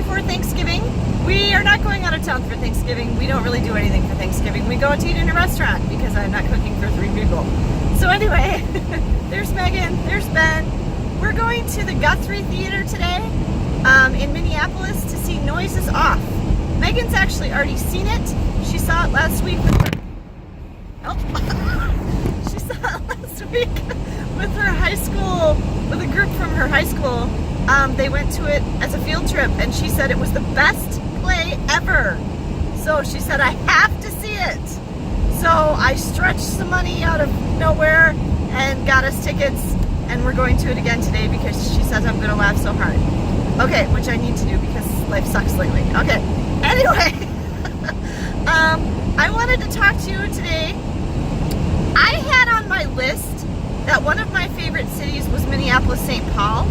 before Thanksgiving. We are not going out of town for Thanksgiving. We don't really do anything for Thanksgiving. We go out to eat in a restaurant because I'm not cooking for 3 people. So anyway, there's Megan, there's Ben. We're going to the Guthrie Theater today in Minneapolis to see Noises Off. Megan's actually already seen it. She saw it last week with her... Oh. She saw it last week with her high school, with a group from her high school. They went to it as a field trip, and she said it was the best play ever. So she said, I have to see it. So I stretched some money out of nowhere and got us tickets, and we're going to it again today because she says I'm going to laugh so hard. Okay, which I need to do because life sucks lately. Okay, anyway, I wanted to talk to you today. I had on my list that one of my favorite cities was Minneapolis, St. Paul.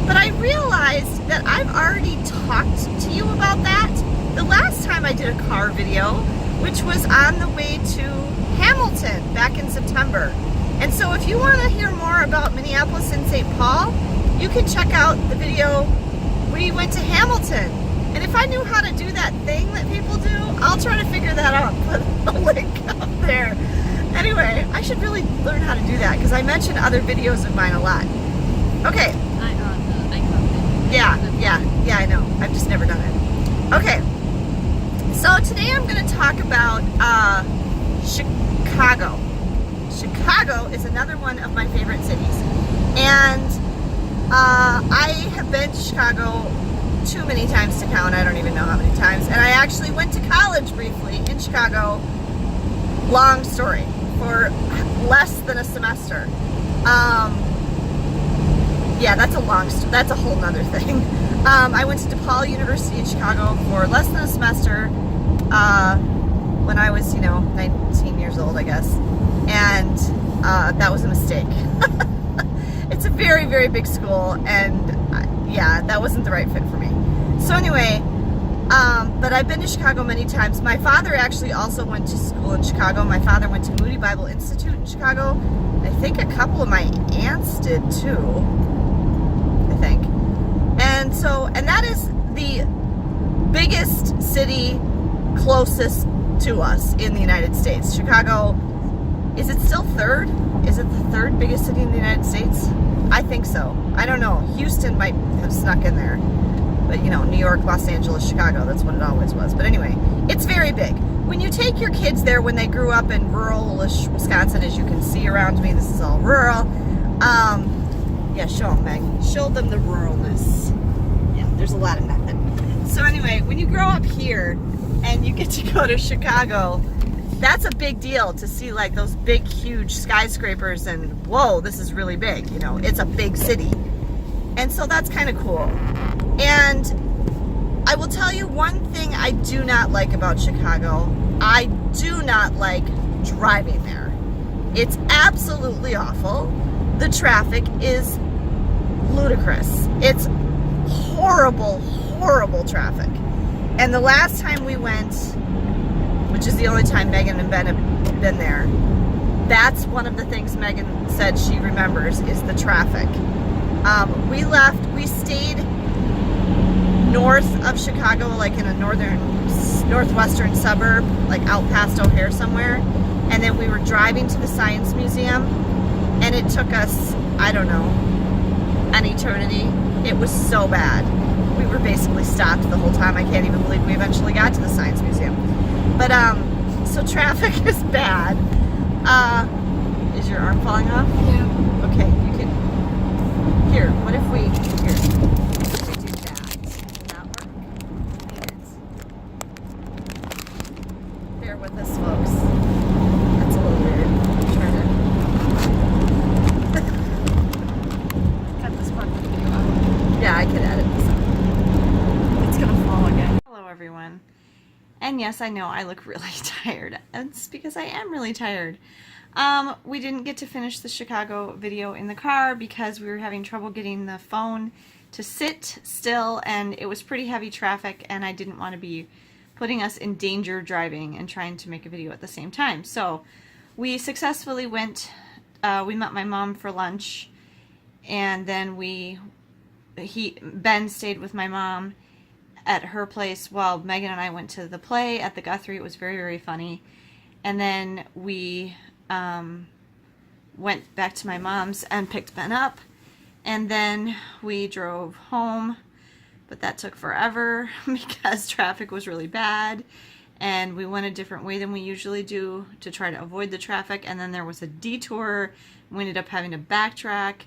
But I realized that I've already talked to you about that the last time I did a car video, which was on the way to Hamilton back in September. And so if you want to hear more about Minneapolis and St. Paul, you can check out the video we went to Hamilton. And if I knew how to do that thing that people do, I'll try to figure that out and put a link up there. Anyway, I should really learn how to do that because I mention other videos of mine a lot. Okay. Yeah, I know. I've just never done it. Okay, so today I'm going to talk about Chicago. Chicago is another one of my favorite cities. And I have been to Chicago too many times to count. I don't even know how many times. And I actually went to college briefly in Chicago. Long story. For less than a semester. Yeah, that's a whole nother thing. I went to DePaul University in Chicago for less than a semester when I was, 19 years old, I guess. And that was a mistake. It's a very, very big school, and yeah, that wasn't the right fit for me. So anyway, but I've been to Chicago many times. My father actually also went to school in Chicago. My father went to Moody Bible Institute in Chicago. I think a couple of my aunts did too. And that is the biggest city closest to us in the United States. Chicago, is it still third? Is it the third biggest city in the United States? I think so. I don't know. Houston might have snuck in there. But, New York, Los Angeles, Chicago, that's what it always was. But anyway, it's very big. When you take your kids there when they grew up in rural-ish Wisconsin, as you can see around me, this is all rural. Yeah, show them, Meg. Show them the ruralness. Yeah, there's a lot of nothing. So anyway, when you grow up here and you get to go to Chicago, that's a big deal to see like those big, huge skyscrapers and whoa, this is really big. It's a big city. And so that's kind of cool. And I will tell you one thing I do not like about Chicago. I do not like driving there. It's absolutely awful. The traffic is ludicrous. It's horrible, horrible traffic. And the last time we went, which is the only time Megan and Ben have been there, that's one of the things Megan said she remembers is the traffic. We stayed north of Chicago, like in a northwestern suburb, like out past O'Hare somewhere. And then we were driving to the Science Museum, and it took us, I don't know, an eternity. It was so bad. We were basically stopped the whole time. I can't even believe we eventually got to the Science Museum. But, so traffic is bad. Is your arm falling off? Yeah. Okay, you can, here, what if we do that? Will that work? Bear with us, folks. That's a little weird. I'm trying to cut this part of the video out. Yeah, I could edit this out. It's gonna fall again. Hello, everyone. And yes, I know I look really tired. It's because I am really tired. We didn't get to finish the Chicago video in the car because we were having trouble getting the phone to sit still, and it was pretty heavy traffic, and I didn't want to be putting us in danger driving and trying to make a video at the same time. So we successfully went, we met my mom for lunch, and then Ben stayed with my mom at her place while Megan and I went to the play at the Guthrie. It was very, very funny. And then we went back to my mom's and picked Ben up. And then we drove home, but that took forever because traffic was really bad. And we went a different way than we usually do to try to avoid the traffic. And then there was a detour. We ended up having to backtrack.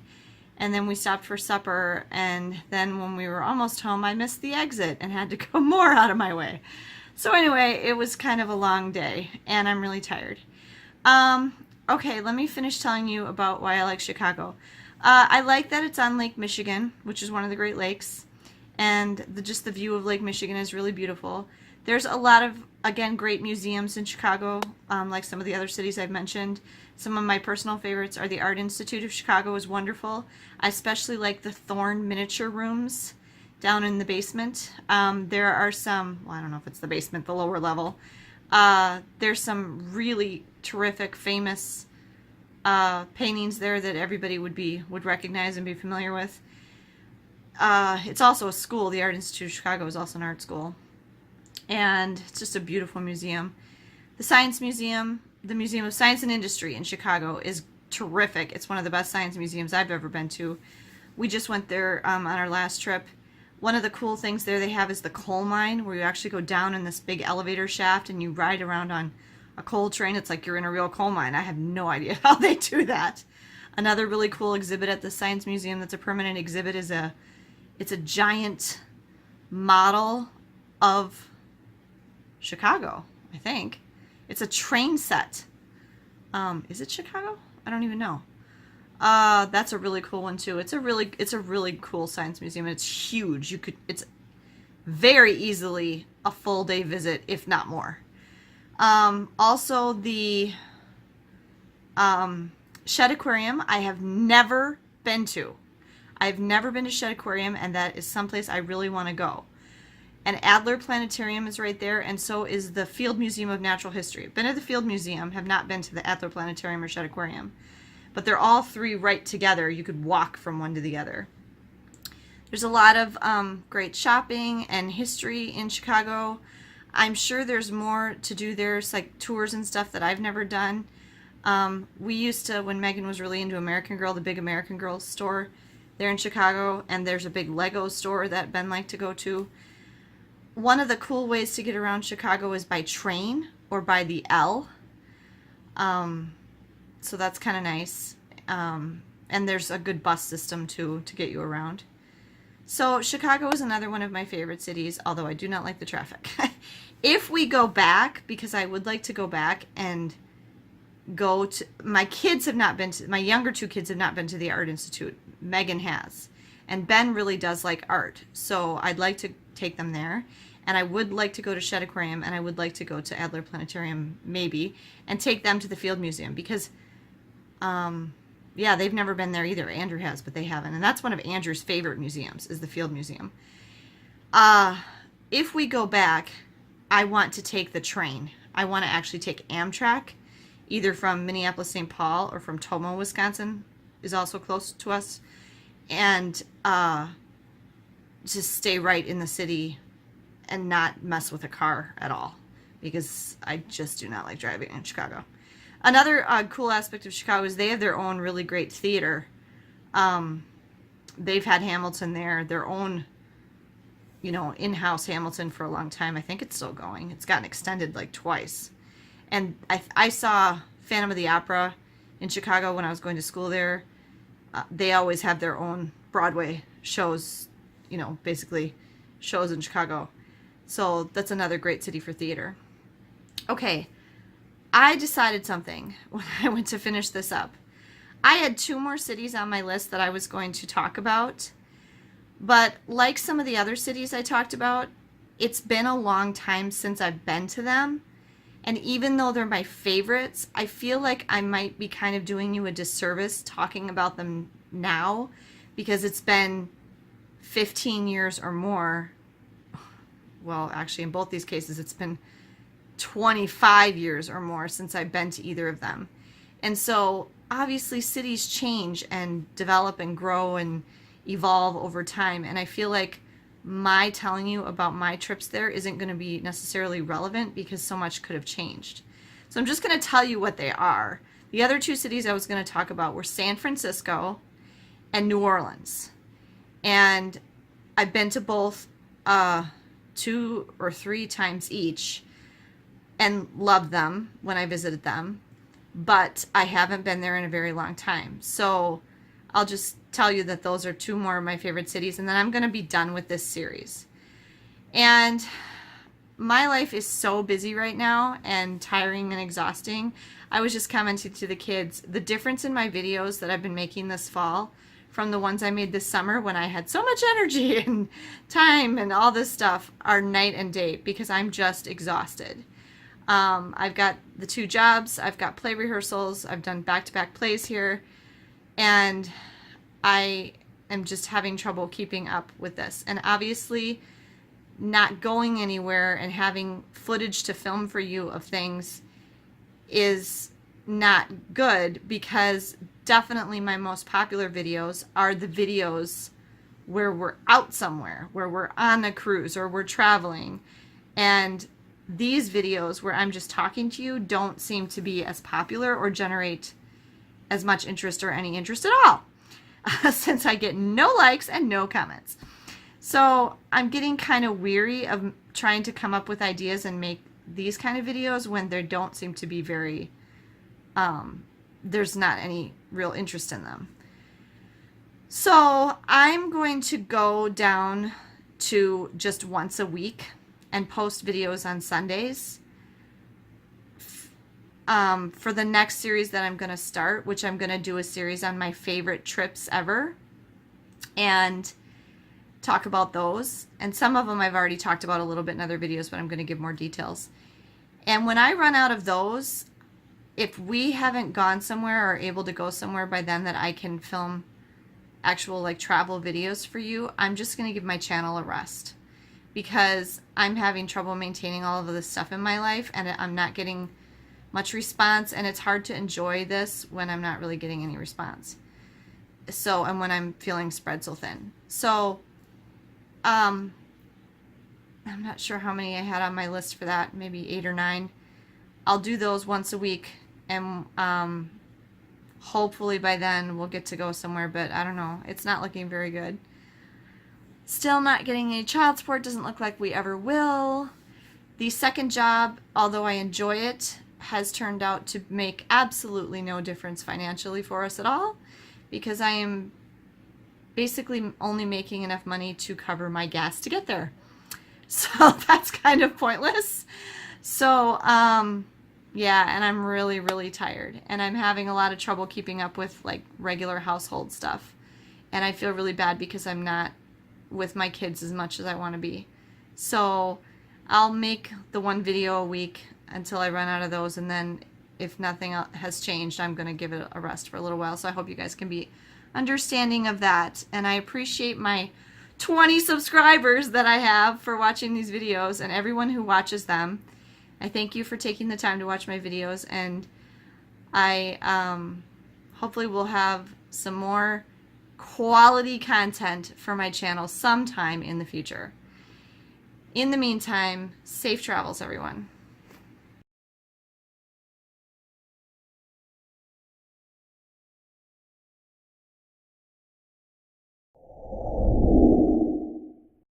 And then we stopped for supper. And then when we were almost home, I missed the exit and had to go more out of my way. So anyway, it was kind of a long day, and I'm really tired. Okay, let me finish telling you about why I like Chicago. I like that it's on Lake Michigan, which is one of the Great Lakes. And just the view of Lake Michigan is really beautiful. There's a lot of, again, great museums in Chicago, like some of the other cities I've mentioned. Some of my personal favorites are the Art Institute of Chicago is wonderful. I especially like the Thorne miniature rooms down in the basement. There are some, well, I don't know if it's the basement, the lower level. There's some really terrific, famous paintings there that everybody would recognize and be familiar with. It's also a school. The Art Institute of Chicago is also an art school. And it's just a beautiful museum. The Science Museum, the Museum of Science and Industry in Chicago is terrific. It's one of the best science museums I've ever been to. We just went there on our last trip. One of the cool things there they have is the coal mine, where you actually go down in this big elevator shaft and you ride around on a coal train. It's like you're in a real coal mine. I have no idea how they do that. Another really cool exhibit at the Science Museum that's a permanent exhibit is it's a giant model of Chicago, I think. It's a train set. Is it Chicago? I don't even know. That's a really cool one too. It's a really cool science museum, and it's huge. It's very easily a full day visit, if not more. Also the Shed Aquarium, I have never been to. I've never been to Shed Aquarium, and that is someplace I really want to go. And Adler Planetarium is right there, and so is the Field Museum of Natural History. Been to the Field Museum, have not been to the Adler Planetarium or Shed Aquarium. But they're all three right together. You could walk from one to the other. There's a lot of great shopping and history in Chicago. I'm sure there's more to do there. It's like tours and stuff that I've never done. We used to, when Megan was really into American Girl, the big American Girl store there in Chicago, and there's a big Lego store that Ben liked to go to. One of the cool ways to get around Chicago is by train or by the L. So that's kind of nice. And there's a good bus system too to get you around. So Chicago is another one of my favorite cities, although I do not like the traffic. If we go back, because I would like to go back and go to, my younger two kids have not been to the Art Institute. Megan has. And Ben really does like art. So I'd like to take them there. And I would like to go to Shed Aquarium, and I would like to go to Adler Planetarium, maybe, and take them to the Field Museum, because, yeah, they've never been there either. Andrew has, but they haven't. And that's one of Andrew's favorite museums, is the Field Museum. If we go back, I want to take the train. I want to actually take Amtrak, either from Minneapolis, St. Paul, or from Tomo, Wisconsin, is also close to us, and just stay right in the city and not mess with a car at all, because I just do not like driving in Chicago. Another cool aspect of Chicago is they have their own really great theater. They've had Hamilton there, their own, in-house Hamilton for a long time. I think it's still going. It's gotten extended like twice. And I saw Phantom of the Opera in Chicago when I was going to school there. They always have their own Broadway shows, basically shows in Chicago. So that's another great city for theater. Okay, I decided something when I went to finish this up. I had 2 more cities on my list that I was going to talk about. But like some of the other cities I talked about, it's been a long time since I've been to them. And even though they're my favorites, I feel like I might be kind of doing you a disservice talking about them now, because it's been 15 years or more. Well, actually, in both these cases, it's been 25 years or more since I've been to either of them. And so, obviously, cities change and develop and grow and evolve over time. And I feel like my telling you about my trips there isn't going to be necessarily relevant because so much could have changed. So I'm just going to tell you what they are. The other two cities I was going to talk about were San Francisco and New Orleans. And I've been to both 2 or 3 times each and loved them when I visited them. But I haven't been there in a very long time. So I'll just tell you that those are 2 more of my favorite cities, and then I'm going to be done with this series. And my life is so busy right now and tiring and exhausting. I was just commenting to the kids, the difference in my videos that I've been making this fall from the ones I made this summer when I had so much energy and time and all this stuff are night and day because I'm just exhausted. I've got the 2 jobs, I've got play rehearsals, I've done back-to-back plays here, and I am just having trouble keeping up with this. And obviously, not going anywhere and having footage to film for you of things is not good, because definitely my most popular videos are the videos where we're out somewhere, where we're on a cruise or we're traveling. And these videos where I'm just talking to you don't seem to be as popular or generate as much interest or any interest at all, since I get no likes and no comments. So I'm getting kind of weary of trying to come up with ideas and make these kind of videos when there don't seem to be very, there's not any real interest in them. So I'm going to go down to just once a week and post videos on Sundays for the next series that I'm going to start, which I'm going to do a series on my favorite trips ever and talk about those. And some of them I've already talked about a little bit in other videos, but I'm going to give more details. And when I run out of those, if we haven't gone somewhere or able to go somewhere by then that I can film actual like travel videos for you, I'm just going to give my channel a rest, because I'm having trouble maintaining all of this stuff in my life and I'm not getting much response, and it's hard to enjoy this when I'm not really getting any response. So, and when I'm feeling spread so thin. So, I'm not sure how many I had on my list for that, maybe 8 or 9. I'll do those once a week, and hopefully by then we'll get to go somewhere, but I don't know. It's not looking very good. Still not getting any child support. Doesn't look like we ever will. The second job, although I enjoy it, has turned out to make absolutely no difference financially for us at all, because I am basically only making enough money to cover my gas to get there. So that's kind of pointless. So, yeah, and I'm really, really tired. And I'm having a lot of trouble keeping up with, like, regular household stuff. And I feel really bad because I'm not with my kids as much as I want to be. So I'll make the 1 video a week until I run out of those. And then if nothing else has changed, I'm going to give it a rest for a little while. So I hope you guys can be understanding of that. And I appreciate my 20 subscribers that I have for watching these videos, and everyone who watches them. I thank you for taking the time to watch my videos, and I hopefully will have some more quality content for my channel sometime in the future. In the meantime, safe travels, everyone.